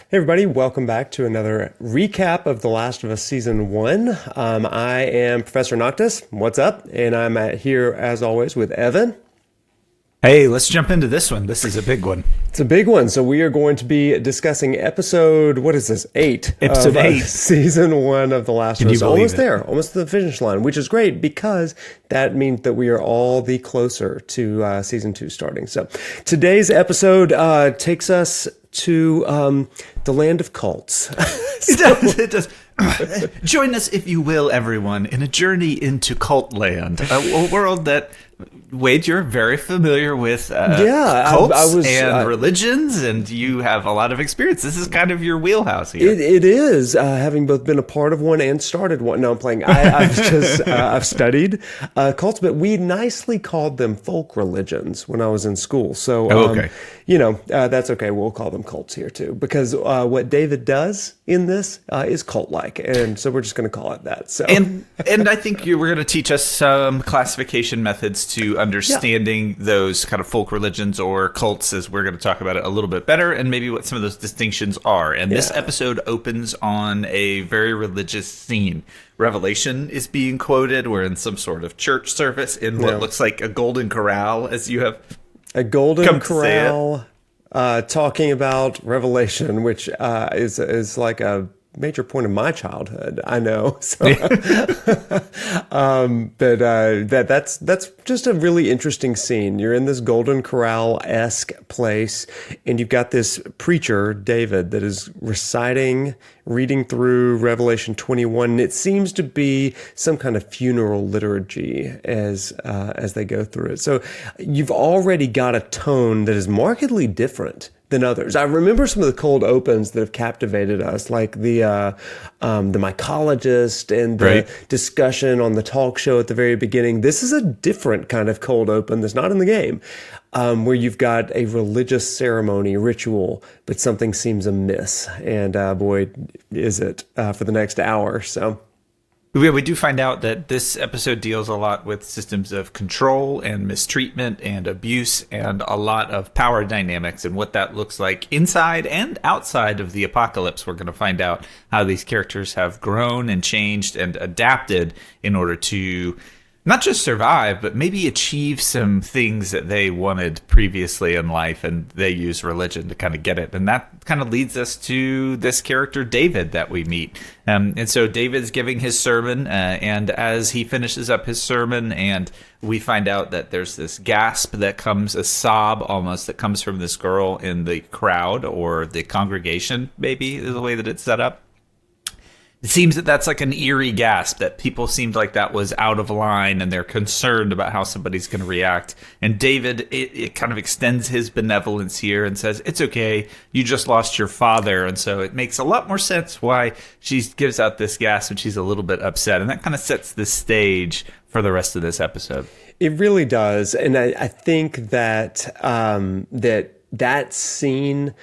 Hey everybody, welcome back to another recap of The Last of Us Season 1. I am Professor Noctis. What's up? And I'm here, as always, with Evan. Hey, let's jump into this one. This is a big one. It's a big one. So we are going to be discussing episode, what is this, 8? Episode 8. Season 1 of The Last of Us. Almost there, almost to the finish line, which is great because that means that we are all the closer to Season 2 starting. So today's episode takes us to the land of cults. It does. Join us, if you will, everyone, in a journey into cult land, a world that, Wade, you're very familiar with cults and religions, and you have a lot of experience. This is kind of your wheelhouse here. It is, having both been a part of one and started one. No, I'm playing. I've studied cults, but we nicely called them folk religions when I was in school. So, okay. That's okay. We'll call them cults here too, because what David does in this is cult-like, and so we're just going to call it that. So, and I think you were going to teach us some classification methods to understanding those kind of folk religions or cults, as we're going to talk about it a little bit better, and maybe what some of those distinctions are. And this episode opens on a very religious scene. Revelation is being quoted. We're in some sort of church service in what looks like a golden corral, as you have a golden corral. Talking about Revelation, which is like a major point of my childhood. I know, so, but that's just a really interesting scene. You're in this Golden Corral-esque place, and you've got this preacher, David, that is reading through Revelation 21. And it seems to be some kind of funeral liturgy as they go through it. So you've already got a tone that is markedly different than others. I remember some of the cold opens that have captivated us, like the mycologist and the discussion on the talk show at the very beginning. This is a different kind of cold open that's not in the game, where you've got a religious ceremony, ritual, but something seems amiss. And boy, is it for the next hour. So. We do find out that this episode deals a lot with systems of control and mistreatment and abuse and a lot of power dynamics and what that looks like inside and outside of the apocalypse. We're going to find out how these characters have grown and changed and adapted in order to not just survive, but maybe achieve some things that they wanted previously in life, and they use religion to kind of get it. And that kind of leads us to this character, David, that we meet. And so David's giving his sermon, and as he finishes up his sermon, and we find out that there's this gasp that comes, a sob almost, that comes from this girl in the crowd, or the congregation, maybe, is the way that it's set up. It seems that that's like an eerie gasp, that people seemed like that was out of line and they're concerned about how somebody's going to react. And David, it kind of extends his benevolence here and says, it's okay, you just lost your father. And so it makes a lot more sense why she gives out this gasp and she's a little bit upset. And that kind of sets the stage for the rest of this episode. It really does. And I think that that scene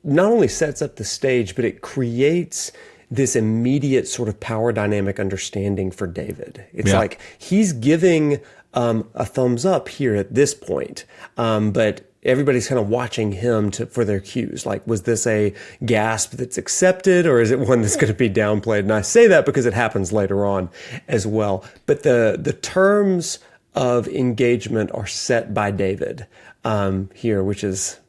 not only sets up the stage, but it creates this immediate sort of power dynamic understanding for David. It's like he's giving a thumbs up here at this point, but everybody's kind of watching him for their cues. Like, was this a gasp that's accepted, or is it one that's going to be downplayed? And I say that because it happens later on as well. But the terms of engagement are set by David here, which is...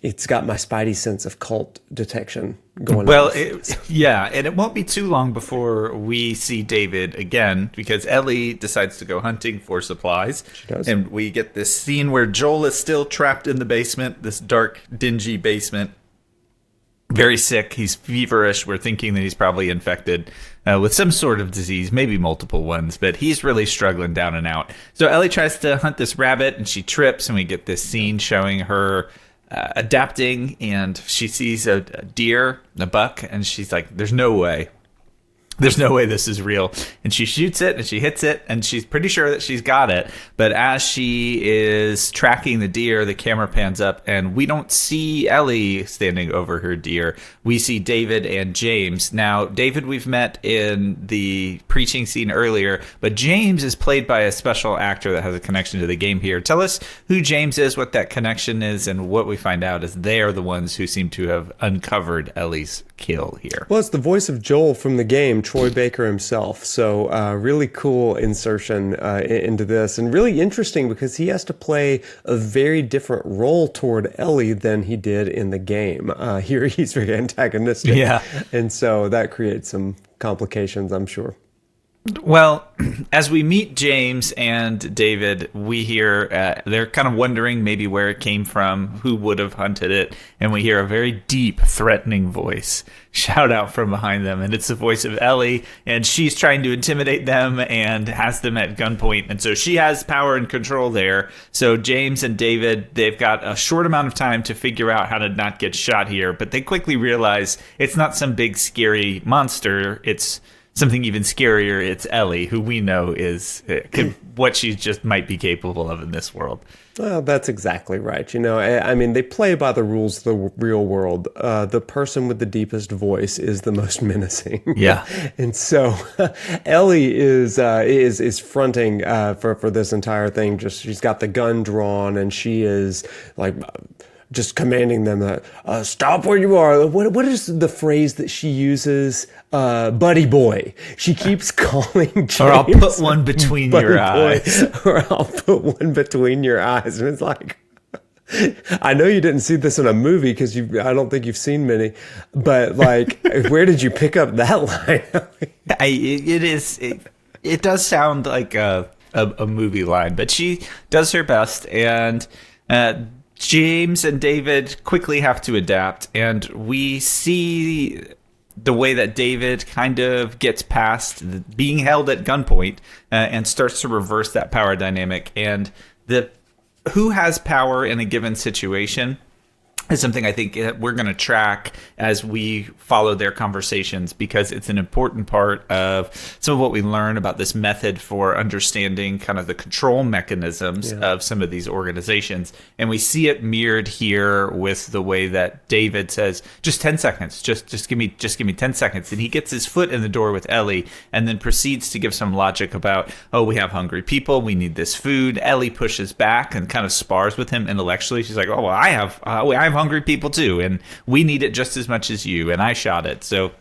it's got my spidey sense of cult detection going on. Well, and it won't be too long before we see David again, because Ellie decides to go hunting for supplies. She does. And we get this scene where Joel is still trapped in the basement, this dark, dingy basement. Very sick. He's feverish. We're thinking that he's probably infected with some sort of disease, maybe multiple ones, but he's really struggling down and out. So Ellie tries to hunt this rabbit, and she trips, and we get this scene showing her adapting, and she sees a deer, a buck, and she's like, there's no way there's no way this is real. And she shoots it and she hits it and she's pretty sure that she's got it. But as she is tracking the deer, the camera pans up and we don't see Ellie standing over her deer. We see David and James. Now, David we've met in the preaching scene earlier, but James is played by a special actor that has a connection to the game here. Tell us who James is, what that connection is, and what we find out is they are the ones who seem to have uncovered Ellie's kill here. Well, it's the voice of Joel from the game, Troy Baker himself. So really cool insertion into this, and really interesting because he has to play a very different role toward Ellie than he did in the game. Here he's very antagonistic. Yeah. And so that creates some complications, I'm sure. Well, as we meet James and David, we hear they're kind of wondering maybe where it came from, who would have hunted it, and we hear a very deep, threatening voice shout out from behind them, and it's the voice of Ellie, and she's trying to intimidate them and has them at gunpoint, and so she has power and control there. So James and David, they've got a short amount of time to figure out how to not get shot here, but they quickly realize it's not some big, scary monster, it's something even scarier. It's Ellie, who we know is what she just might be capable of in this world. Well, that's exactly right. You know, I mean, they play by the rules of the real world. The person with the deepest voice is the most menacing. Yeah. And so Ellie is fronting for this entire thing. Just she's got the gun drawn and she is like just commanding them that stop where you are. What is the phrase that she uses? Buddy boy. She keeps calling James. Or I'll put one between your eyes. Or I'll put one between your eyes. And it's like, I know you didn't see this in a movie because I don't think you've seen many, but like, where did you pick up that line? It does sound like a movie line, but she does her best, and James and David quickly have to adapt, and we see the way that David kind of gets past being held at gunpoint and starts to reverse that power dynamic. And who has power in a given situation is something I think we're going to track as we follow their conversations, because it's an important part of some of what we learn about this method for understanding kind of the control mechanisms of some of these organizations. And we see it mirrored here with the way that David says, just 10 seconds, just give me 10 seconds. And he gets his foot in the door with Ellie and then proceeds to give some logic about, oh, we have hungry people, we need this food. Ellie pushes back and kind of spars with him intellectually. She's like, oh, well, I have hungry people too, and we need it just as much as you, and I shot it. So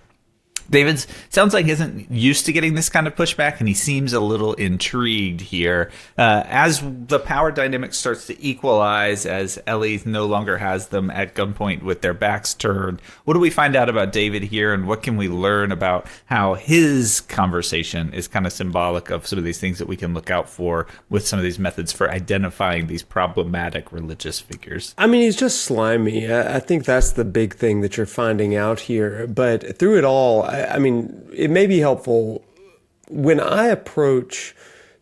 David sounds like he isn't used to getting this kind of pushback, and he seems a little intrigued here. As the power dynamic starts to equalize, as Ellie no longer has them at gunpoint with their backs turned, what do we find out about David here, and what can we learn about how his conversation is kind of symbolic of some of these things that we can look out for with some of these methods for identifying these problematic religious figures? I mean, he's just slimy. I think that's the big thing that you're finding out here. But through it all, I mean, it may be helpful when I approach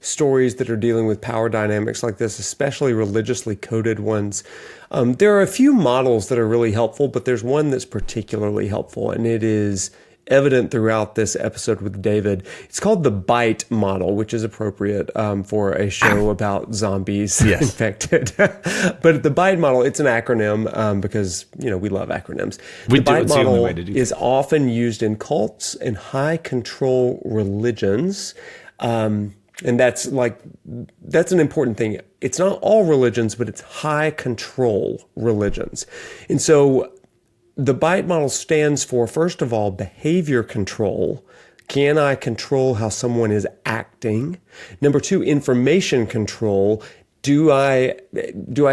stories that are dealing with power dynamics like this, especially religiously coded ones. There are a few models that are really helpful, but there's one that's particularly helpful, and it is evident throughout this episode with David. It's called the BITE model, which is appropriate for a show about zombies infected. But the BITE model, it's an acronym because, you know, we love acronyms. The BITE model is often used in cults and high control religions. And that's an important thing. It's not all religions, but it's high control religions. And so the BITE model stands for, first of all, behavior control. Can I control how someone is acting? Number two, information control. Do I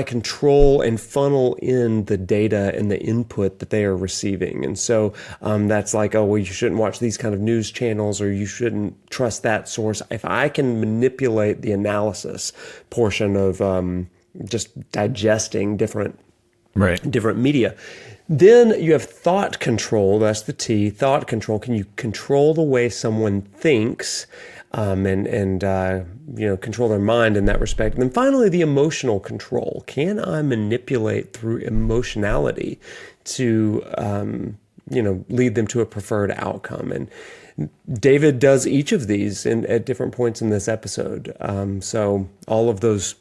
control and funnel in the data and the input that they are receiving? And so that's like, oh, well, you shouldn't watch these kind of news channels, or you shouldn't trust that source. If I can manipulate the analysis portion of just digesting different media. Then you have thought control. That's the T, thought control. Can you control the way someone thinks and control their mind in that respect? And then finally, the emotional control. Can I manipulate through emotionality to lead them to a preferred outcome. And David does each of these at different points in this episode. So all of those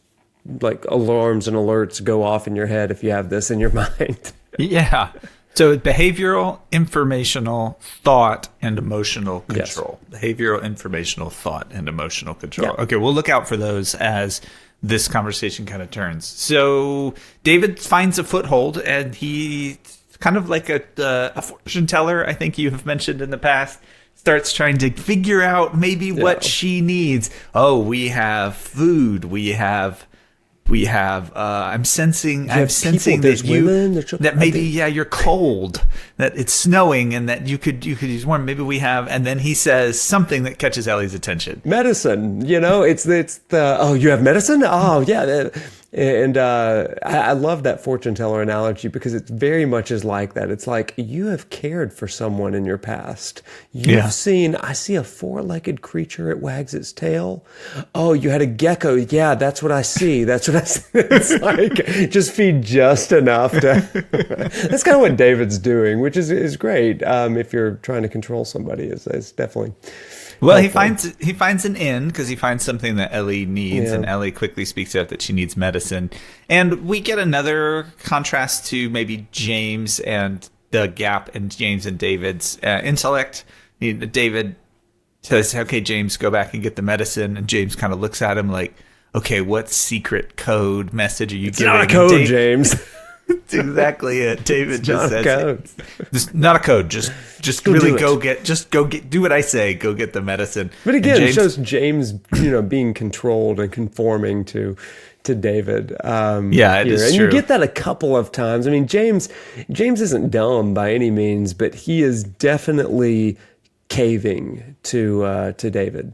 like alarms and alerts go off in your head if you have this in your mind. Yeah. So behavioral, informational, thought, and emotional control. Yes. Behavioral, informational, thought, and emotional control. Yeah. Okay, we'll look out for those as this conversation kind of turns. So David finds a foothold, and he kind of like a fortune teller, I think you have mentioned in the past, starts trying to figure out maybe what she needs. Oh, we have food. I'm sensing that maybe you're cold, that it's snowing, and that you could use warm. Maybe we have, and then he says something that catches Ellie's attention. Medicine, it's the you have medicine. Oh yeah, and I love that fortune teller analogy because it very much is like that. It's like you have cared for someone in your past. You've seen. I see a four-legged creature. It wags its tail. Oh, you had a gecko. Yeah, that's what I see. That's what I see. It's like just feed just enough to. That's kind of what David's doing, which is great. If you're trying to control somebody, it's definitely. Well, he finds an inn because he finds something that Ellie needs, and Ellie quickly speaks out that she needs medicine. And we get another contrast to maybe James and the gap in James and David's intellect. David says, "Okay, James, go back and get the medicine," and James kind of looks at him like, "Okay, what secret code message are you giving?" It's not a code, James. That's exactly it. David just says, "It's not a code. Just really go get. Do what I say. Go get the medicine." But again, it shows James, being controlled and conforming to David. It is and true. You get that a couple of times. I mean, James isn't dumb by any means, but he is definitely caving to David.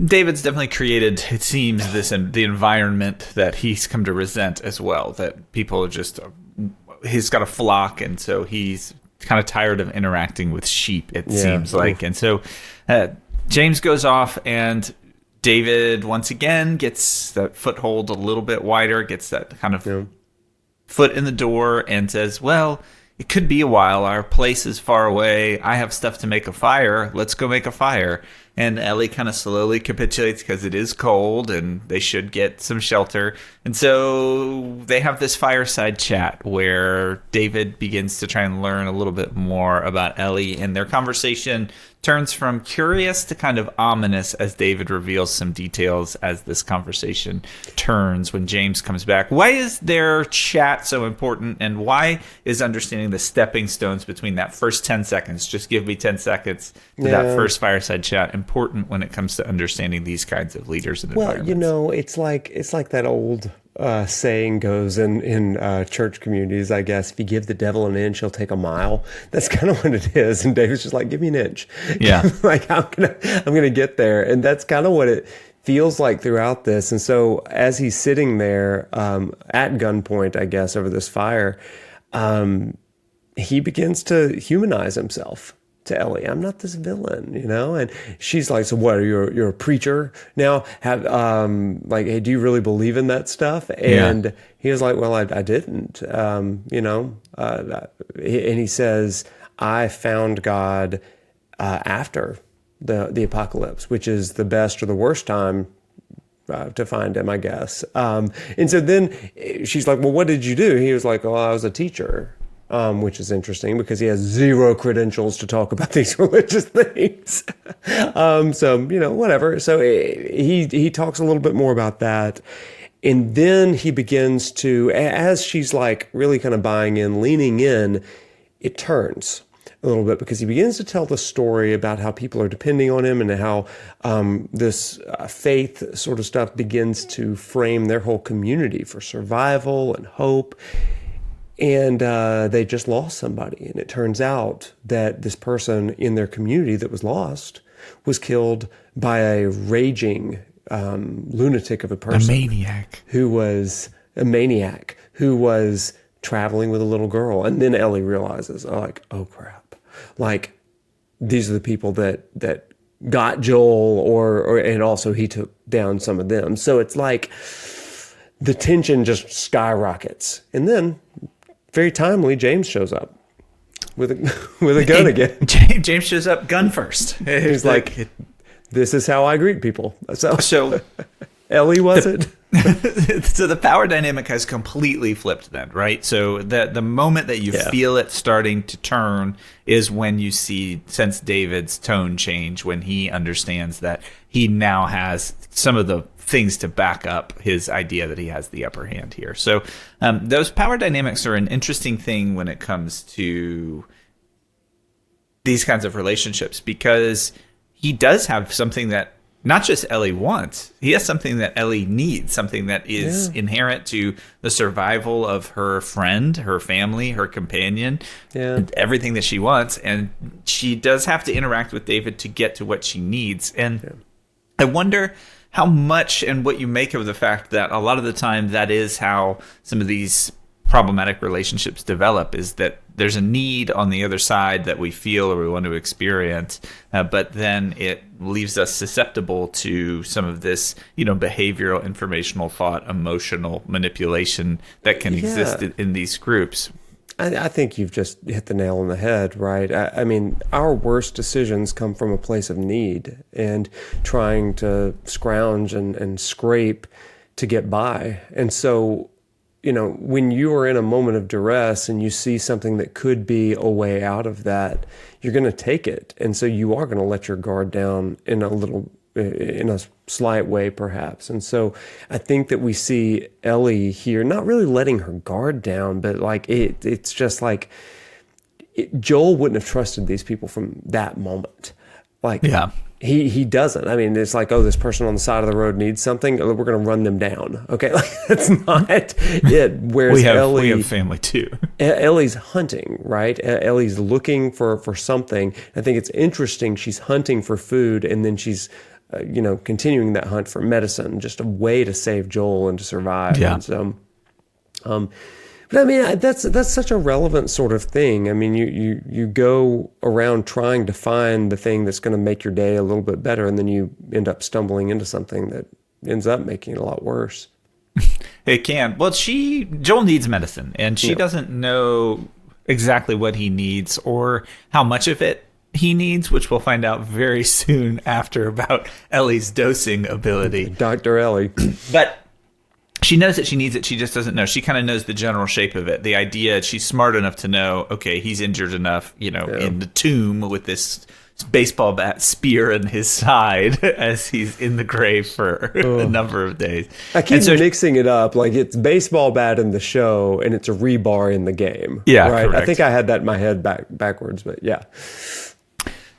David's definitely created, it seems, the environment that he's come to resent as well. That people are just, he's got a flock, and so he's kind of tired of interacting with sheep, it seems like. And so James goes off, and David once again gets that foothold a little bit wider, gets that kind of foot in the door, and says, "Well, it could be a while. Our place is far away. I have stuff to make a fire. Let's go make a fire." And Ellie kind of slowly capitulates because it is cold and they should get some shelter. And so they have this fireside chat where David begins to try and learn a little bit more about Ellie. And their conversation turns from curious to kind of ominous as David reveals some details as this conversation turns when James comes back. Why is their chat so important, and why is understanding the stepping stones between that first 10 seconds, just give me 10 seconds, to that first fireside chat, important when it comes to understanding these kinds of leaders and environments? It's like that old saying goes in church communities, I guess, if you give the devil an inch, he'll take a mile. That's kind of what it is. And David's just like, give me an inch. Yeah. Like I'm gonna get there. And that's kind of what it feels like throughout this. And so as he's sitting there at gunpoint, I guess, over this fire, he begins to humanize himself to Ellie. I'm not this villain, and she's like, "So what, you're a preacher now? Hey, do you really believe in that stuff?" And he was like, "Well, I didn't, and he says, "I found God after the apocalypse, which is the best or the worst time to find him, I guess." And so then she's like, "Well, what did you do?" He was like, "Oh, I was a teacher." Which is interesting because he has zero credentials to talk about these religious things. Whatever. So he talks a little bit more about that. And then he begins to, as she's like really kind of buying in, leaning in, it turns a little bit because he begins to tell the story about how people are depending on him and how this faith sort of stuff begins to frame their whole community for survival and hope. And they just lost somebody. And it turns out that this person in their community that was lost was killed by a raging lunatic of a person. A maniac. Who was traveling with a little girl. And then Ellie realizes, oh crap. Like, these are the people that got Joel, and also he took down some of them. So it's like the tension just skyrockets. And then, very timely, James shows up. with a gun again. James shows up gun first. He's like, this is how I greet people. So Ellie, was it? So the power dynamic has completely flipped then, right? So the moment that you feel it starting to turn is when you sense David's tone change, when he understands that he now has some of the things to back up his idea that he has the upper hand here. So those power dynamics are an interesting thing when it comes to these kinds of relationships, because he does have something that not just Ellie wants, he has something that Ellie needs, something that is inherent to the survival of her friend, her family, her companion, everything that she wants. And she does have to interact with David to get to what she needs. And I wonder how much and what you make of the fact that a lot of the time that is how some of these problematic relationships develop, is that there's a need on the other side that we feel or we want to experience, but then it leaves us susceptible to some of this, behavioral, informational thought, emotional manipulation that can exist in these groups. I think you've just hit the nail on the head, right? I mean, our worst decisions come from a place of need and trying to scrounge and scrape to get by. And so, when you are in a moment of duress and you see something that could be a way out of that, you're going to take it. And so you are going to let your guard down in a slight way, perhaps. And so I think that we see Ellie here not really letting her guard down, but it's just like Joel wouldn't have trusted these people from that moment. He doesn't. I mean, it's like, this person on the side of the road needs something. We're going to run them down. Okay, that's not it. Whereas we have family too. Ellie's hunting, right? Ellie's looking for something. I think it's interesting. She's hunting for food, and then she's, continuing that hunt for medicine, just a way to save Joel and to survive. Yeah. And so, but I mean, that's such a relevant sort of thing. I mean, you go around trying to find the thing that's going to make your day a little bit better, and then you end up stumbling into something that ends up making it a lot worse. It can. Well, Joel needs medicine, and she doesn't know exactly what he needs or how much of it he needs, which we'll find out very soon after about Ellie's dosing ability. Dr. Ellie. But she knows that she needs it. She just doesn't know. She kind of knows the general shape of it. The idea, she's smart enough to know, okay, he's injured enough, in the tomb with this baseball bat spear in his side as he's in the grave for a number of days. I keep mixing it up. Like, it's baseball bat in the show and it's a rebar in the game. Yeah, right. correct. I think I had that in my head backwards, but yeah.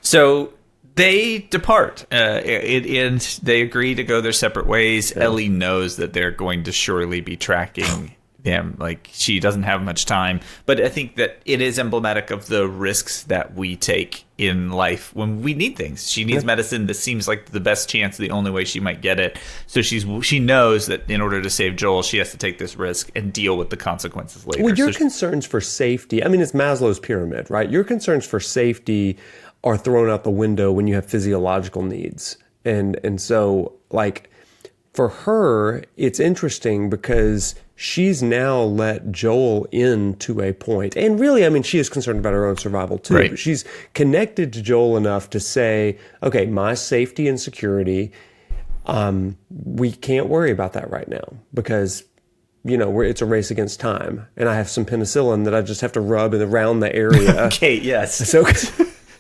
So they depart, and they agree to go their separate ways. Yeah. Ellie knows that they're going to surely be tracking them. Like, she doesn't have much time. But I think that it is emblematic of the risks that we take in life when we need things. She needs medicine. This seems like the best chance, the only way she might get it. So she knows that in order to save Joel, she has to take this risk and deal with the consequences later. Well, your concerns for safety, I mean, it's Maslow's pyramid, right? Your concerns for safety are thrown out the window when you have physiological needs. And so, like, for her, it's interesting because she's now let Joel into a point. And really, I mean, she is concerned about her own survival too. Right. But she's connected to Joel enough to say, okay, my safety and security, we can't worry about that right now because, it's a race against time. And I have some penicillin that I just have to rub around the area. Okay, yes.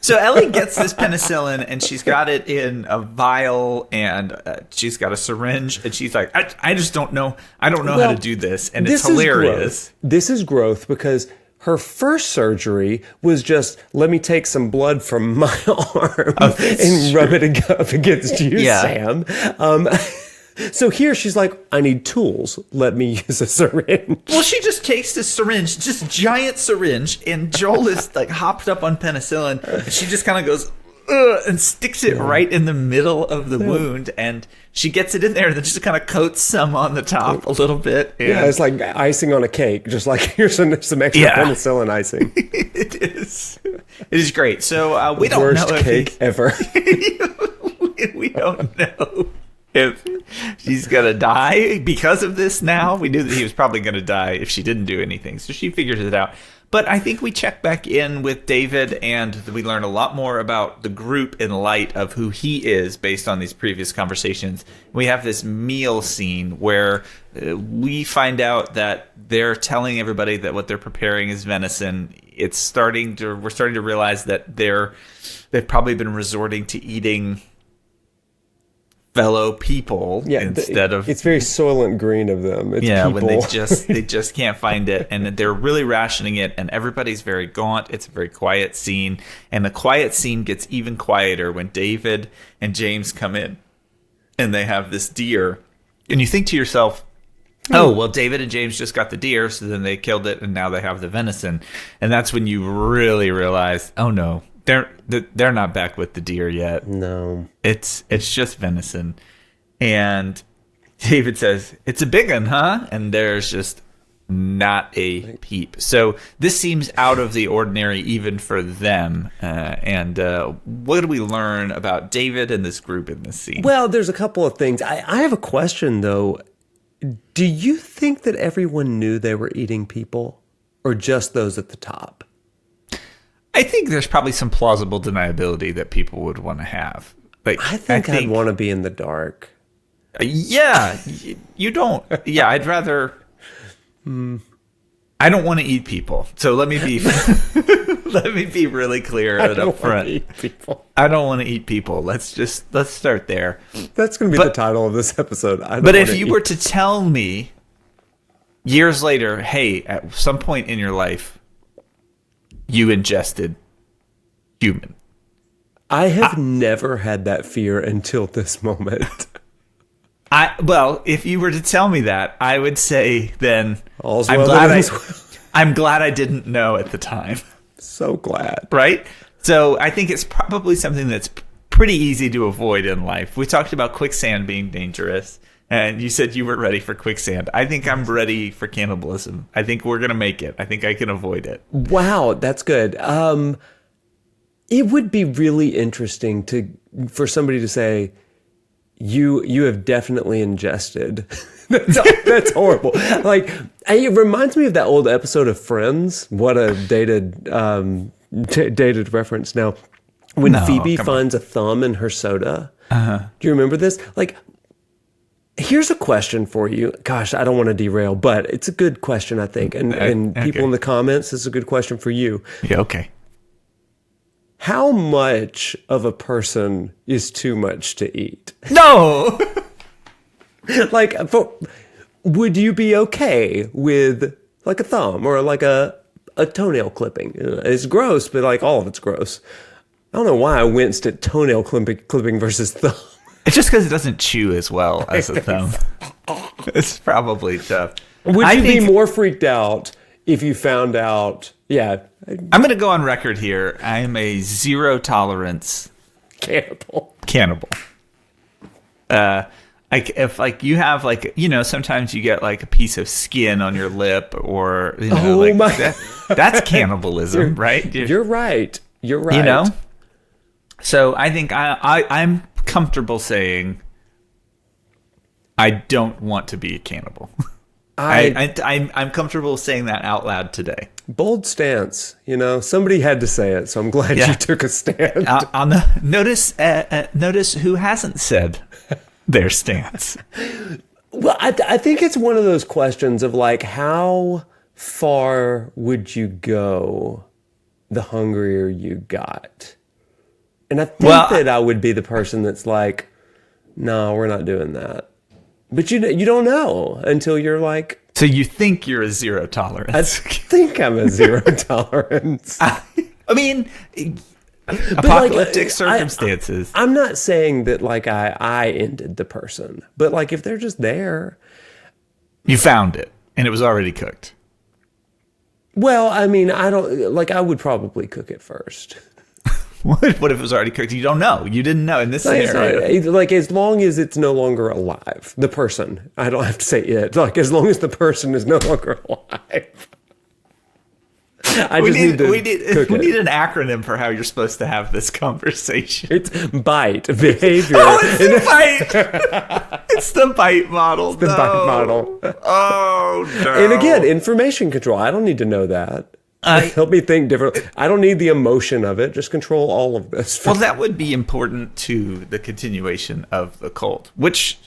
So Ellie gets this penicillin, and she's got it in a vial, and she's got a syringe, and she's like, I just don't know. I don't know how to do this, and it's hilarious. This is growth because her first surgery was just, let me take some blood from my arm and rub it up against you, Sam. So here she's like, I need tools. Let me use a syringe. Well, she just takes this syringe, just giant syringe, and Joel is like hopped up on penicillin, and she just kind of goes, and sticks it right in the middle of the wound, and she gets it in there and then just kind of coats some on the top a little bit. And it's like icing on a cake, just like here's some extra penicillin icing. It is great. So we don't Worst know cake ever. We don't know if she's going to die because of this now. We knew that he was probably going to die if she didn't do anything. So she figures it out. But I think we check back in with David, and we learn a lot more about the group in light of who he is based on these previous conversations. We have this meal scene where we find out that they're telling everybody that what they're preparing is venison. We're starting to realize that they've probably been resorting to eating fellow people instead of... It's very Soylent Green of them. It's people. When they just can't find it, and they're really rationing it, and everybody's very gaunt. It's a very quiet scene, and the quiet scene gets even quieter when David and James come in, and they have this deer, and you think to yourself, oh, well, David and James just got the deer, so then they killed it, and now they have the venison, and that's when you really realize, oh no, they're not back with the deer yet. No. It's just venison. And David says, "It's a big one, huh?" And there's just not a peep. So this seems out of the ordinary even for them. And what do we learn about David and this group in this scene? Well, there's a couple of things. I have a question, though. Do you think that everyone knew they were eating people, or just those at the top? I think there's probably some plausible deniability that people would want to have. Like, I think I'd want to be in the dark. Yeah, you don't. Yeah, I'd rather. I don't want to eat people. So let me be really clear and upfront. I don't want to eat people. Let's start there. That's going to be the title of this episode. But if you were to tell me years later, hey, at some point in your life, you ingested human. I have never had that fear until this moment. Well, if you were to tell me that, I would say then I'm glad I didn't know at the time. So glad. Right? So I think it's probably something that's pretty easy to avoid in life. We talked about quicksand being dangerous, and you said you were ready for quicksand. I think I'm ready for cannibalism. I think we're going to make it. I think I can avoid it. Wow, that's good. It would be really interesting for somebody to say, you have definitely ingested. That's horrible. Like, it reminds me of that old episode of Friends. What a dated reference now. When Phoebe finds a thumb in her soda. Do you remember this? Like, here's a question for you. Gosh, I don't want to derail, but it's a good question, I think. And people in the comments, this is a good question for you. Yeah, okay. How much of a person is too much to eat? No! Like, would you be okay with like a thumb or like a toenail clipping? It's gross, but like all of it's gross. I don't know why I winced at toenail clipping versus thumb. It's just because it doesn't chew as well as a thumb. It's probably tough. Would you be more freaked out if you found out? Yeah. I'm going to go on record here. I am a zero tolerance cannibal. If like you have like, sometimes you get like a piece of skin on your lip or, that's cannibalism, right? You're right. You're right. So I think I'm comfortable saying I don't want to be a cannibal. I'm comfortable saying that out loud today. Bold stance, somebody had to say it, so I'm glad you took a stand. Notice who hasn't said their stance. Well, I think it's one of those questions of like, how far would you go the hungrier you got? And I think that I would be the person that's like, no, we're not doing that. But you don't know until you're like... So you think you're a zero tolerance. I think I'm a zero tolerance. I mean, apocalyptic circumstances. I'm not saying that like I ended the person. But like if they're just there... You found it and it was already cooked. Well, I mean, I would probably cook it first. What if it was already cooked? You don't know. You didn't know in this scenario. Like, as long as it's no longer alive, the person. I don't have to say it. Like, as long as the person is no longer alive. We need an acronym for how you're supposed to have this conversation. It's BITE, behavior. Oh, it's the BITE. It's the BITE model. BITE model. Oh, no. And again, information control. I don't need to know that. Help me think differently. I don't need the emotion of it. Just control all of this. Well, that would be important to the continuation of the cult, which,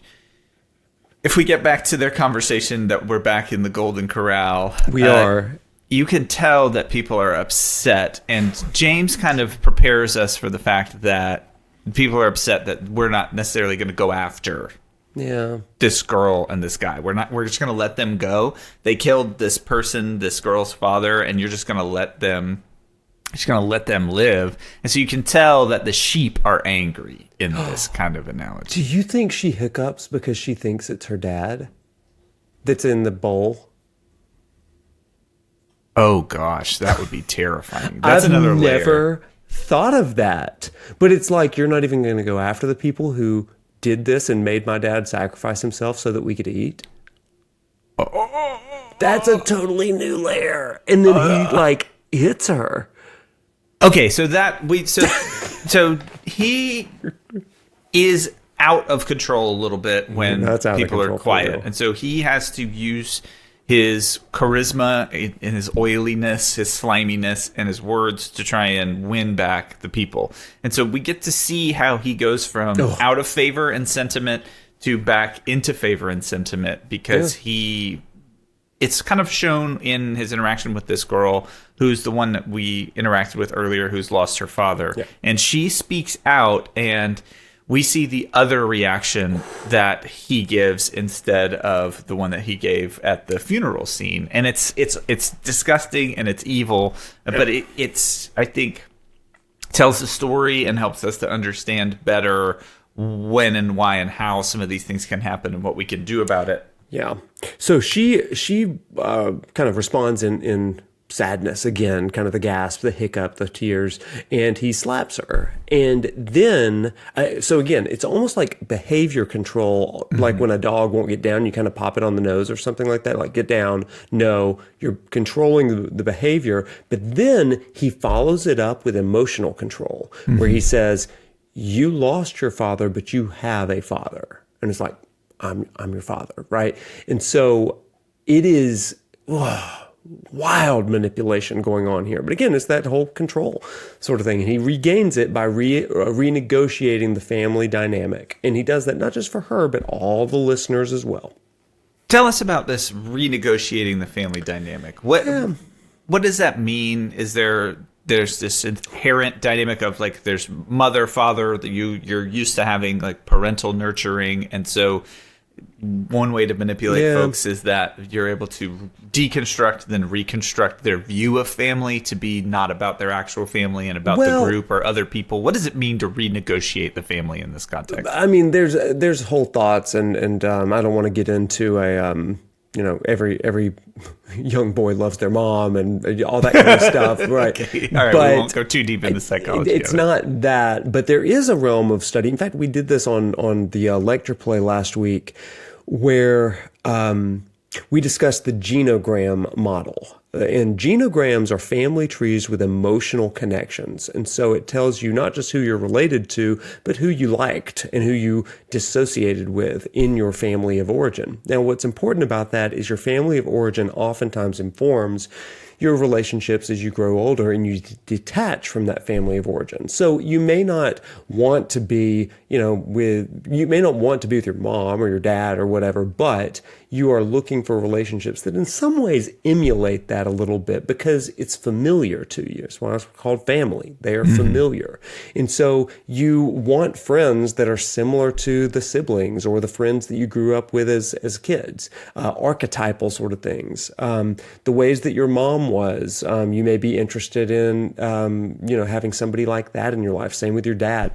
if we get back to their conversation that we're back in the Golden Corral. We are. You can tell that people are upset, and James kind of prepares us for the fact that people are upset that we're not necessarily going to go after this girl and this guy. We're just going to let them go. They killed this person, this girl's father, and you're just going to let them live. And so you can tell that the sheep are angry in this kind of analogy. Do you think she hiccups because she thinks it's her dad that's in the bowl? Oh gosh, that would be terrifying. That's another layer. I've never thought of that. But it's like, you're not even going to go after the people who did this and made my dad sacrifice himself so that we could eat? That's a totally new layer. And then he hits her. Okay, so so he is out of control a little bit when people are quiet. And so he has to use his charisma and his oiliness, his sliminess, and his words to try and win back the people. And so we get to see how he goes from out of favor and sentiment to back into favor and sentiment, because it's kind of shown in his interaction with this girl, who's the one that we interacted with earlier, who's lost her father. Yeah. And she speaks out, and we see the other reaction that he gives instead of the one that he gave at the funeral scene. And it's disgusting and it's evil, but it's I think tells the story and helps us to understand better when and why and how some of these things can happen and what we can do about it. Yeah. So she kind of responds in sadness again, kind of the gasp, the hiccup, the tears, and he slaps her. And then, so again, it's almost like behavior control, like when a dog won't get down, you kind of pop it on the nose or something like that, like get down, no, you're controlling the behavior. But then he follows it up with emotional control, where he says, you lost your father, but you have a father. And it's like, I'm your father, right? And so it is wild manipulation going on here. But again, it's that whole control sort of thing. And he regains it by renegotiating the family dynamic. And he does that not just for her, but all the listeners as well. Tell us about this renegotiating the family dynamic. What does that mean? There's this inherent dynamic of like, there's mother, father, that you're used to having like parental nurturing. And so one way to manipulate folks is that you're able to deconstruct, then reconstruct their view of family to be not about their actual family and about the group or other people. What does it mean to renegotiate the family in this context? I mean, there's whole thoughts, and I don't want to get into every young boy loves their mom and all that kind of stuff, right? Okay. All right, but we won't go too deep into psychology. It's not that, but there is a realm of study. In fact, we did this on the lecture play last week, where we discussed the genogram model. And genograms are family trees with emotional connections. And so it tells you not just who you're related to, but who you liked and who you dissociated with in your family of origin. Now, what's important about that is your family of origin oftentimes informs your relationships as you grow older and you detach from that family of origin. So you may not want to be, with your mom or your dad or whatever, but you are looking for relationships that in some ways emulate that a little bit because it's familiar to you. It's why it's called family. They are familiar. And so you want friends that are similar to the siblings or the friends that you grew up with as kids, archetypal sort of things. The ways that your mom was, you may be interested in, having somebody like that in your life. Same with your dad.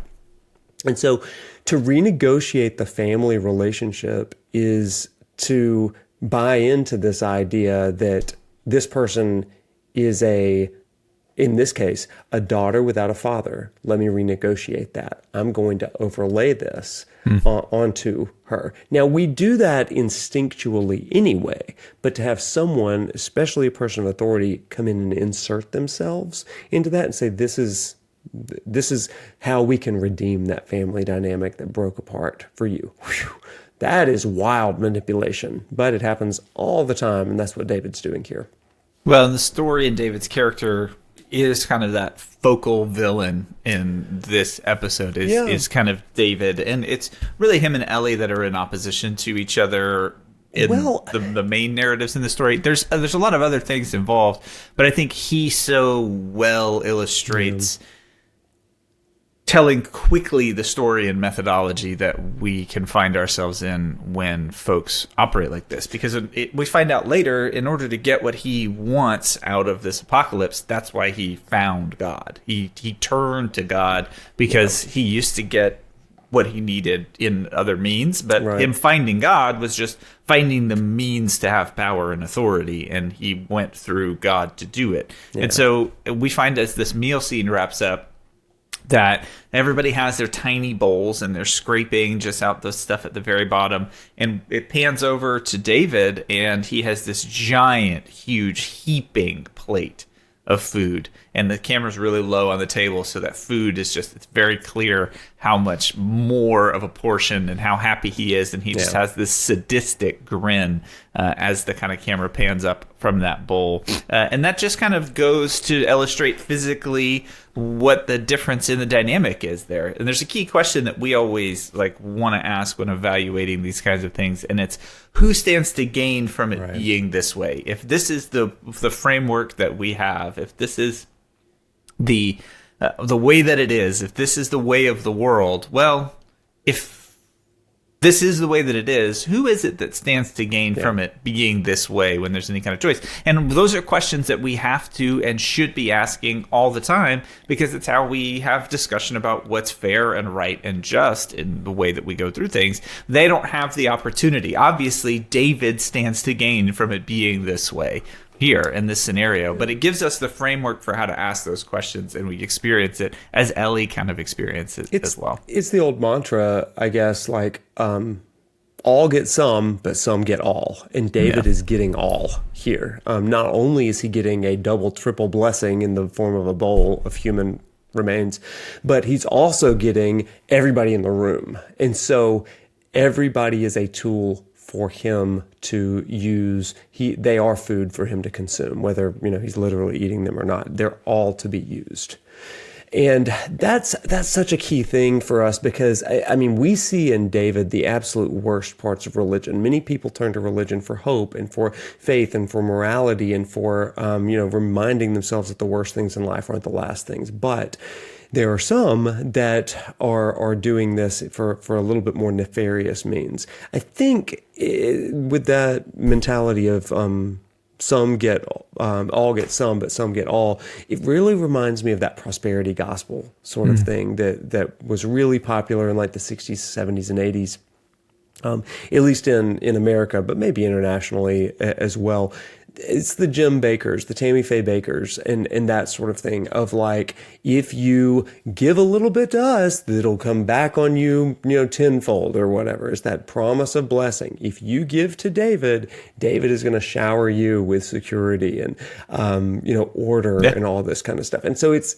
And so to renegotiate the family relationship is to buy into this idea that this person is in this case, a daughter without a father. Let me renegotiate that. I'm going to overlay this onto her. Now, we do that instinctually anyway, but to have someone, especially a person of authority, come in and insert themselves into that and say, this is how we can redeem that family dynamic that broke apart for you. Whew. That is wild manipulation, but it happens all the time, and that's what David's doing here. Well, and the story and David's character is kind of that focal villain in this episode is kind of David, and it's really him and Ellie that are in opposition to each other in the main narratives in the story. There's a lot of other things involved, but I think he so well illustrates telling quickly the story and methodology that we can find ourselves in when folks operate like this. Because we find out later, in order to get what he wants out of this apocalypse, that's why he found God. He turned to God because he used to get what he needed in other means, but him finding God was just finding the means to have power and authority, and he went through God to do it. And so we find as this meal scene wraps up, that everybody has their tiny bowls and they're scraping just out the stuff at the very bottom. And it pans over to David, and he has this giant, huge, heaping plate of food. And the camera's really low on the table, so that food is just, it's very clear how much more of a portion and how happy he is. And he just has this sadistic grin as the kind of camera pans up from that bowl. And that just kind of goes to illustrate physically what the difference in the dynamic is there. And there's a key question that we always want to ask when evaluating these kinds of things, and it's who stands to gain from it being this way? If this is the framework that we have, if this is the way that it is, if this is the way of the world, well, if this is the way that it is, who is it that stands to gain from it being this way when there's any kind of choice? And those are questions that we have to and should be asking all the time, because it's how we have discussion about what's fair and right and just in the way that we go through things. They don't have the opportunity. Obviously, David stands to gain from it being this way here in this scenario, but it gives us the framework for how to ask those questions, and we experience it as Ellie kind of experiences it as well. It's the old mantra, I guess, all get some, but some get all. And David is getting all here. Not only is he getting a double, triple blessing in the form of a bowl of human remains, but he's also getting everybody in the room. And so everybody is a tool for him to use. They are food for him to consume, whether he's literally eating them or not. They're all to be used. And that's such a key thing for us, because I mean, we see in David the absolute worst parts of religion. Many people turn to religion for hope and for faith and for morality and for reminding themselves that the worst things in life aren't the last things. But there are some that are doing this for a little bit more nefarious means. I think with that mentality of some get all get some, but some get all, it really reminds me of that prosperity gospel sort of thing that was really popular in like the 60s, 70s, and 80s. At least in America, but maybe internationally as well. It's the Jim Bakkers, the Tammy Faye Bakkers, and that sort of thing of like, if you give a little bit to us, it'll come back on you, tenfold or whatever. It's that promise of blessing. If you give to David, David is going to shower you with security and, order and all this kind of stuff. And so it's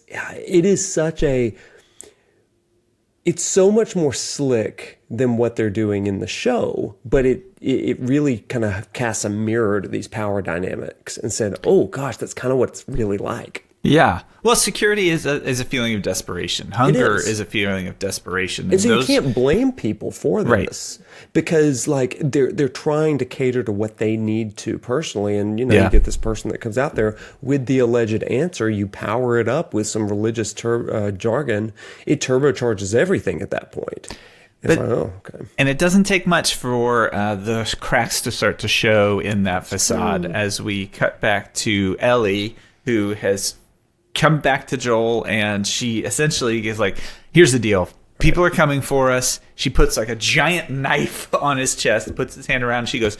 so much more slick than what they're doing in the show, but it really kind of casts a mirror to these power dynamics and said, oh gosh, that's kind of what it's really like. Yeah. Well, security is a feeling of desperation. Hunger is a feeling of desperation. And so you can't blame people for this, because like they're trying to cater to what they need to personally. And, you get this person that comes out there with the alleged answer, you power it up with some religious jargon, it turbocharges everything at that point. And it doesn't take much for the cracks to start to show in that facade as we cut back to Ellie, who has come back to Joel, and she essentially is like, here's the deal. People are coming for us. She puts like a giant knife on his chest, puts his hand around, and she goes,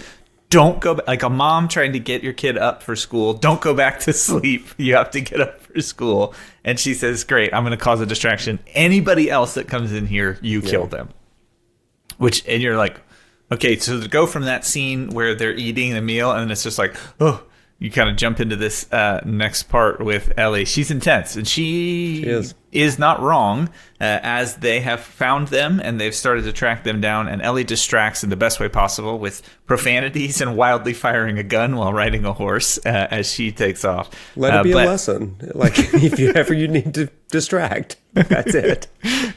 don't go back. Like a mom trying to get your kid up for school. Don't go back to sleep. You have to get up for school. And she says, great, I'm going to cause a distraction. Anybody else that comes in here, you kill them. And you're like, okay, so to go from that scene where they're eating the meal, and then it's just like, oh, you kind of jump into this next part with Ellie. She's intense, and she is not wrong, as they have found them and they've started to track them down. And Ellie distracts in the best way possible with profanities and wildly firing a gun while riding a horse as she takes off. Let it be a lesson. Like, if you need to distract, that's it.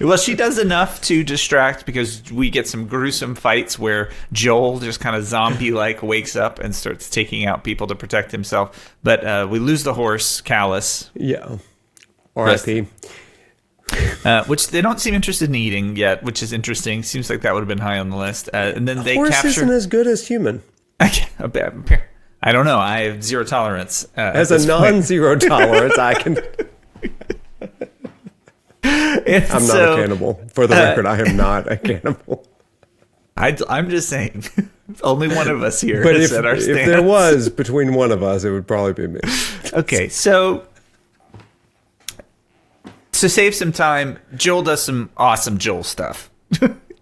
Well, she does enough to distract because we get some gruesome fights where Joel just kind of zombie-like wakes up and starts taking out people to protect himself. But we lose the horse, Callus. Yeah. R.I.P. Which they don't seem interested in eating yet, which is interesting. Seems like that would have been high on the list. And then they horse capture... isn't as good as human. I don't know. I have zero tolerance. As a non-zero tolerance, I can... I'm not a cannibal. For the record, I am not a cannibal. I'm just saying. Only one of us here but has set our stance. If there was between one of us, it would probably be me. Okay, so to save some time, Joel does some awesome Joel stuff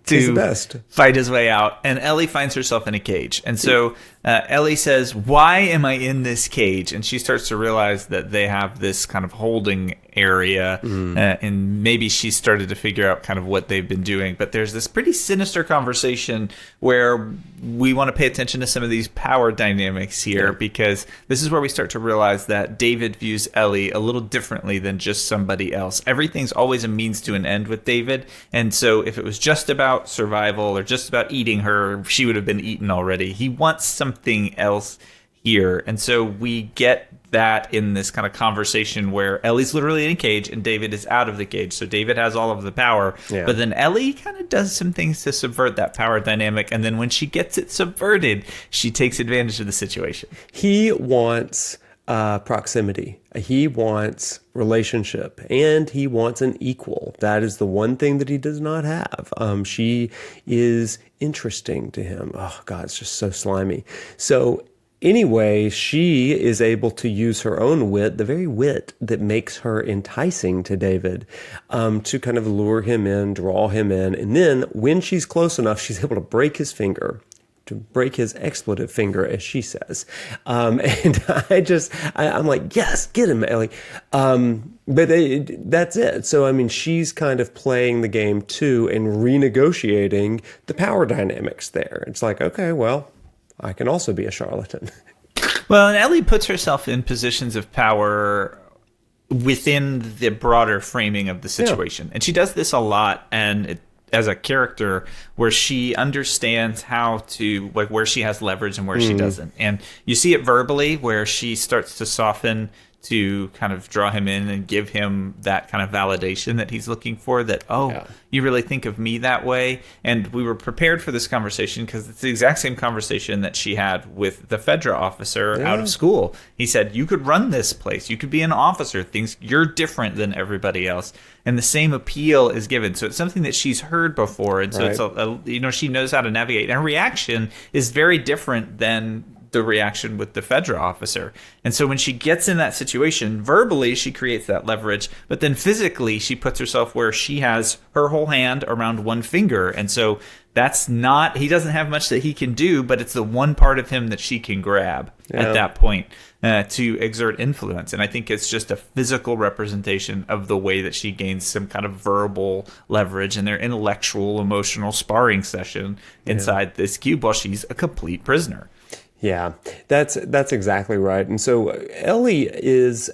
He's the best. Fight his way out, and Ellie finds herself in a cage. And so Ellie says, "Why am I in this cage?" And she starts to realize that they have this kind of holding area, and maybe she started to figure out kind of what they've been doing. But there's this pretty sinister conversation where we want to pay attention to some of these power dynamics here, because this is where we start to realize that David views Ellie a little differently than just somebody else. Everything's always a means to an end with David, and so if it was just about survival or just about eating her, she would have been eaten already. He wants something else here, and so we get that in this kind of conversation where Ellie's literally in a cage and David is out of the cage. So David has all of the power, but then Ellie kind of does some things to subvert that power dynamic. And then when she gets it subverted, she takes advantage of the situation. He wants proximity. He wants relationship, and he wants an equal. That is the one thing that he does not have. She is interesting to him. Oh God, it's just so slimy. So anyway, she is able to use her own wit, the very wit that makes her enticing to David, to kind of lure him in, draw him in. And then when she's close enough, she's able to break his finger, to break his expletive finger, as she says. And I'm like, yes, get him, Ellie. But that's it. So, I mean, she's kind of playing the game too and renegotiating the power dynamics there. It's like, okay, well, I can also be a charlatan. Well, and Ellie puts herself in positions of power within the broader framing of the situation. And she does this a lot, and as a character, where she understands how to, like, where she has leverage and where she doesn't. And you see it verbally, where she starts to soften to kind of draw him in and give him that kind of validation that he's looking for, that, you really think of me that way. And we were prepared for this conversation because it's the exact same conversation that she had with the Fedra officer out of school. He said, you could run this place. You could be an officer. You're different than everybody else. And the same appeal is given. So it's something that she's heard before. And so it's she knows how to navigate. And her reaction is very different than the reaction with the Fedra officer. And so when she gets in that situation, verbally she creates that leverage, but then physically she puts herself where she has her whole hand around one finger. And so he doesn't have much that he can do, but it's the one part of him that she can grab at that point to exert influence. And I think it's just a physical representation of the way that she gains some kind of verbal leverage in their intellectual, emotional sparring session inside this cube while she's a complete prisoner. Yeah, that's exactly right. And so Ellie is,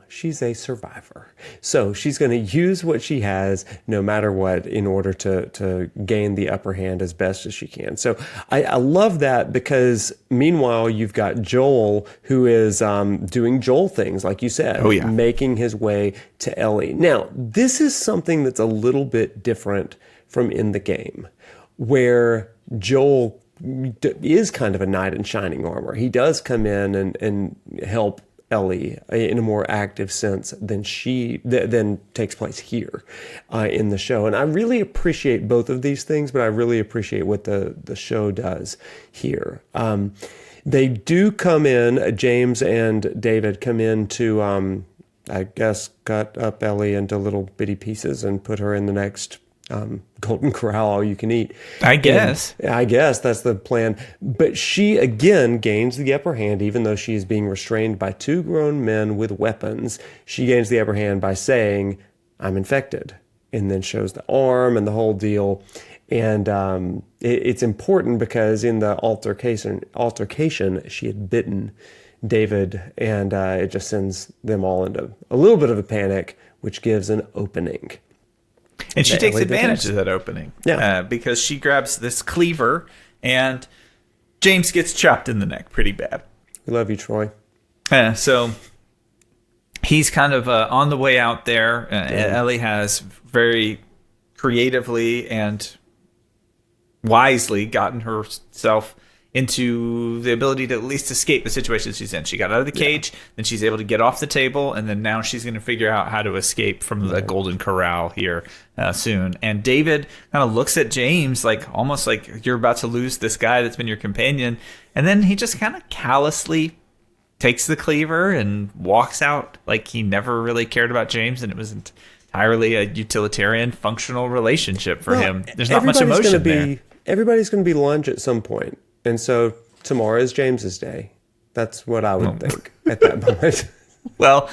she's a survivor. So she's going to use what she has no matter what in order to gain the upper hand as best as she can. So I love that, because meanwhile, you've got Joel, who is doing Joel things, like you said, making his way to Ellie. Now, this is something that's a little bit different from in the game, where Joel is kind of a knight in shining armor. He does come in and help Ellie in a more active sense than takes place here in the show. And I really appreciate both of these things, but I really appreciate what the show does here. They do come in, James and David come in to, I guess, cut up Ellie into little bitty pieces and put her in the next Golden Corral, all you can eat. I guess that's the plan. But she again gains the upper hand, even though she is being restrained by two grown men with weapons. She gains the upper hand by saying, I'm infected, and then shows the arm and the whole deal. And it's important because in the altercation, she had bitten David, and it just sends them all into a little bit of a panic, which gives an opening. And she takes advantage of that opening. Yeah. Because she grabs this cleaver, and James gets chopped in the neck pretty bad. We love you, Troy. So he's kind of on the way out there. Ellie has very creatively and wisely gotten herself into the ability to at least escape the situation she's in. She got out of the cage, then she's able to get off the table, and then now she's going to figure out how to escape from the Golden Corral here soon. And David kind of looks at James like almost like you're about to lose this guy that's been your companion, and then he just kind of callously takes the cleaver and walks out like he never really cared about James, and it was entirely a utilitarian, functional relationship for him. There's not much emotion there. Everybody's going to be lunch at some point. And so tomorrow is James's day. That's what I would think at that moment. Well,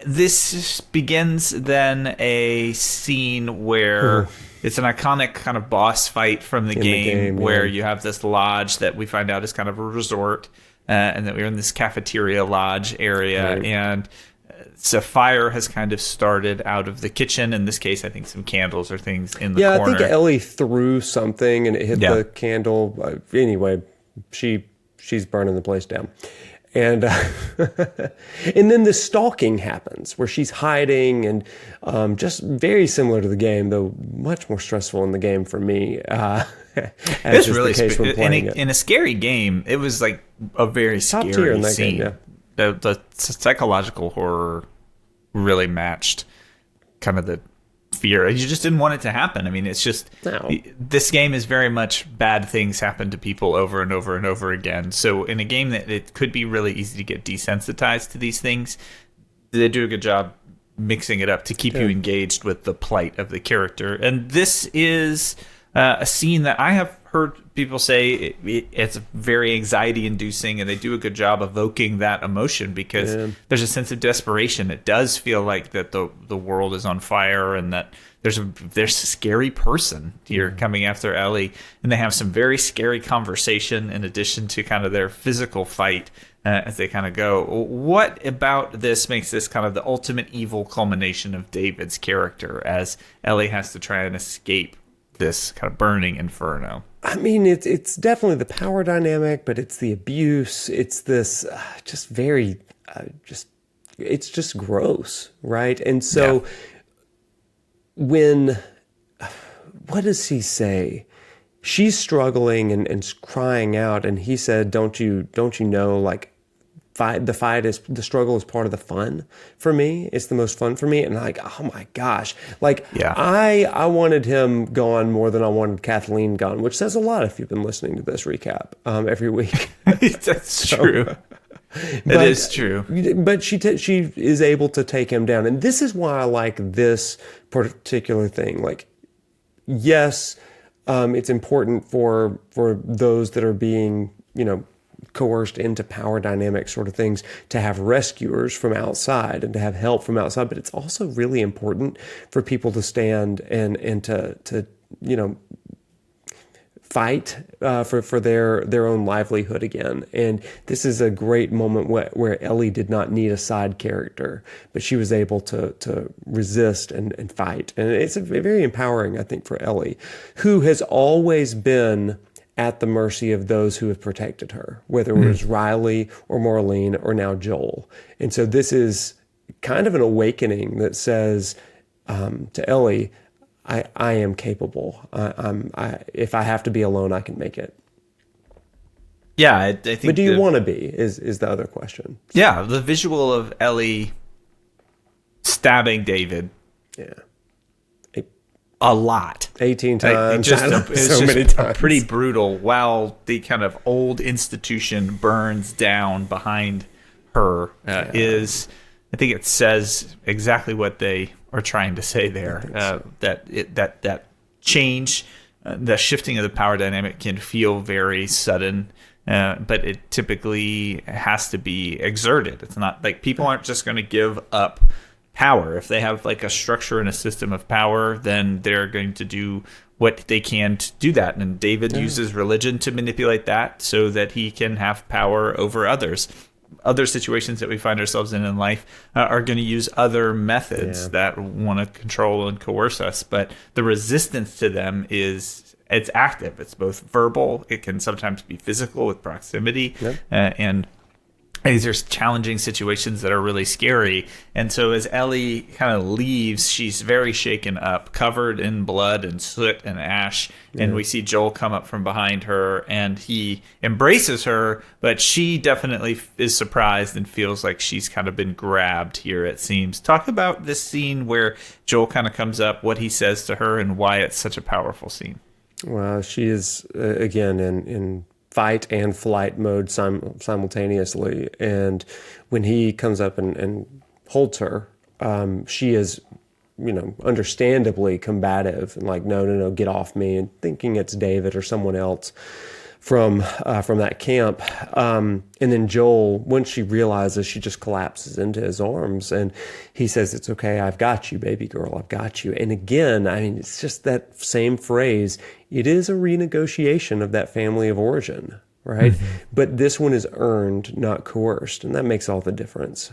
this begins then a scene where it's an iconic kind of boss fight from the game where you have this lodge that we find out is kind of a resort, and that we're in this cafeteria lodge area. Right. And so fire has kind of started out of the kitchen. In this case, I think some candles or things in the corner. Yeah, I think Ellie threw something and it hit the candle. Anyway, she's burning the place down. And and then the stalking happens where she's hiding, and just very similar to the game, though much more stressful in the game for me. It's really in a scary game. It was like a very top scary tier in that scene. Game, The psychological horror really matched kind of the fear. You just didn't want it to happen. I mean, it's just this game is very much bad things happen to people over and over and over again. So in a game that it could be really easy to get desensitized to these things, they do a good job mixing it up to keep you engaged with the plight of the character. And this is a scene that I have heard people say it's very anxiety-inducing, and they do a good job evoking that emotion because there's a sense of desperation. It does feel like that the world is on fire, and that there's a scary person here coming after Ellie, and they have some very scary conversation in addition to kind of their physical fight as they kind of go. What about this makes this kind of the ultimate evil culmination of David's character as Ellie has to try and escape this kind of burning inferno? I mean, it's definitely the power dynamic, but it's the abuse. It's this just very, it's just gross, right? And so what does he say? She's struggling and crying out, and he said, don't you know, like, the struggle is part of the fun for me. It's the most fun for me. And like, oh my gosh, like I wanted him gone more than I wanted Kathleen gone, which says a lot if you've been listening to this recap every week. That's true. It is true. But she is able to take him down. And this is why I like this particular thing. Like, yes, it's important for those that are being, coerced into power dynamic sort of things to have rescuers from outside and to have help from outside, but it's also really important for people to stand and to fight for their own livelihood again. And this is a great moment where Ellie did not need a side character, but she was able to resist and fight. And it's very empowering, I think, for Ellie, who has always been at the mercy of those who have protected her, whether it was Riley or Maureen or now Joel. And so this is kind of an awakening that says to Ellie, I am capable. If I have to be alone, I can make it. Yeah, I think. But do you want to be? Is the other question? Yeah, the visual of Ellie stabbing David. Yeah. A lot. 18 times. Many times. Pretty brutal while the kind of old institution burns down behind her is, I think it says exactly what they are trying to say there. That change, the shifting of the power dynamic can feel very sudden, but it typically has to be exerted. It's not like people aren't just going to give up power. If they have like a structure and a system of power, then they're going to do what they can to do that. And David uses religion to manipulate that so that he can have power over others. Other situations that we find ourselves in life are going to use other methods that want to control and coerce us. But the resistance to them it's active. It's both verbal. It can sometimes be physical with proximity. And these are challenging situations that are really scary. And so as Ellie kind of leaves, she's very shaken up, covered in blood and soot and ash. And we see Joel come up from behind her, and he embraces her, but she definitely is surprised and feels like she's kind of been grabbed here, it seems. Talk about this scene where Joel kind of comes up, what he says to her, and why it's such a powerful scene. Well, she is, again, in fight and flight mode simultaneously. And when he comes up and holds her, she is, understandably combative and like, no, get off me, and thinking it's David or someone else from that camp. And then Joel, once she realizes, she just collapses into his arms, and he says, "It's okay. I've got you, baby girl. I've got you." And again, I mean, it's just that same phrase. It is a renegotiation of that family of origin, right? Mm-hmm. But this one is earned, not coerced. And that makes all the difference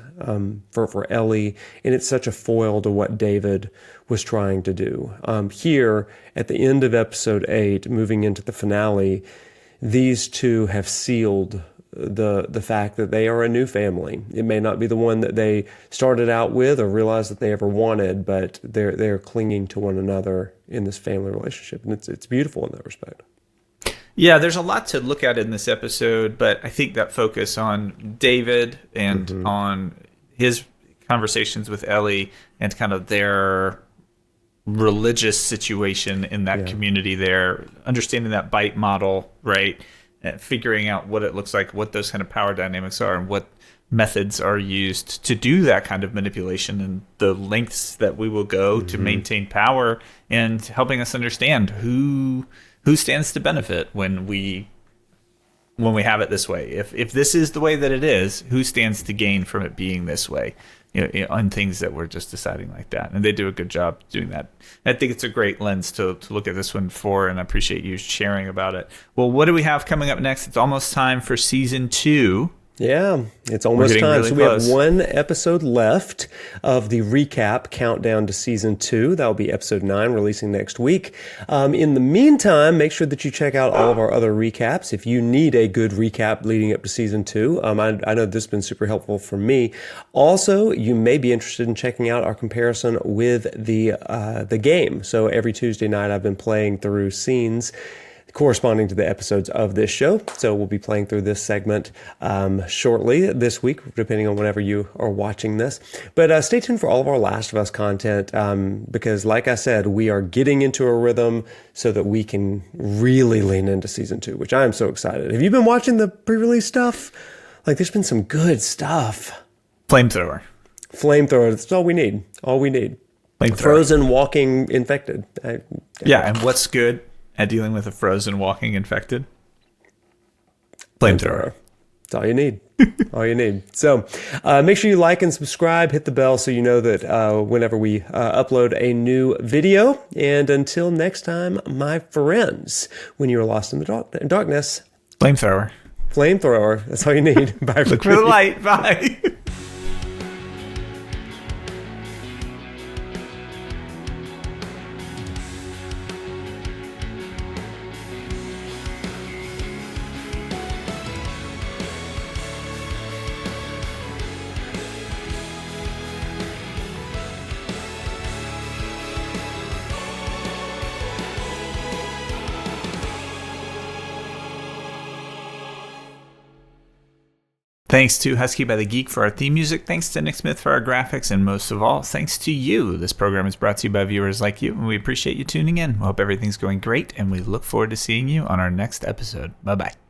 for Ellie. And it's such a foil to what David was trying to do. Here, at the end of episode 8, moving into the finale, these two have sealed the fact that they are a new family. It may not be the one that they started out with or realized that they ever wanted, but they're clinging to one another in this family relationship, and it's beautiful in that respect. Yeah, there's a lot to look at in this episode, but I think that focus on David and on his conversations with Ellie and kind of their religious situation in that community there, understanding that bite model, right? And figuring out what it looks like, what those kind of power dynamics are, and what methods are used to do that kind of manipulation, and the lengths that we will go to maintain power, and helping us understand who stands to benefit when we have it this way. If this is the way that it is, who stands to gain from it being this way? On things that we're just deciding like that. And they do a good job doing that. I think it's a great lens to look at this one for, and I appreciate you sharing about it. Well, what do we have coming up next? It's almost time for season 2. Yeah, it's almost time. Really so we have one episode left of the recap countdown to season 2. That'll be episode 9, releasing next week. In the meantime, make sure that you check out all of our other recaps. If you need a good recap leading up to season 2, I know this has been super helpful for me. Also, you may be interested in checking out our comparison with the game. So every Tuesday night, I've been playing through scenes corresponding to the episodes of this show. So we'll be playing through this segment shortly this week, depending on whenever you are watching this. But stay tuned for all of our Last of Us content because, like I said, we are getting into a rhythm so that we can really lean into season 2, which I am so excited. Have you been watching the pre-release stuff? Like, there's been some good stuff. Flamethrower. That's all we need. Frozen, walking, infected. And what's good at dealing with a frozen, walking, infected? Flamethrower. That's all you need. All you need. So make sure you like and subscribe, hit the bell so you know that whenever we upload a new video. And until next time, my friends, when you are lost in the darkness. Flamethrower. That's all you need. Bye. Look for the light. Bye. Thanks to Husky by the Geek for our theme music. Thanks to Nick Smith for our graphics. And most of all, thanks to you. This program is brought to you by viewers like you, and we appreciate you tuning in. We hope everything's going great, and we look forward to seeing you on our next episode. Bye-bye.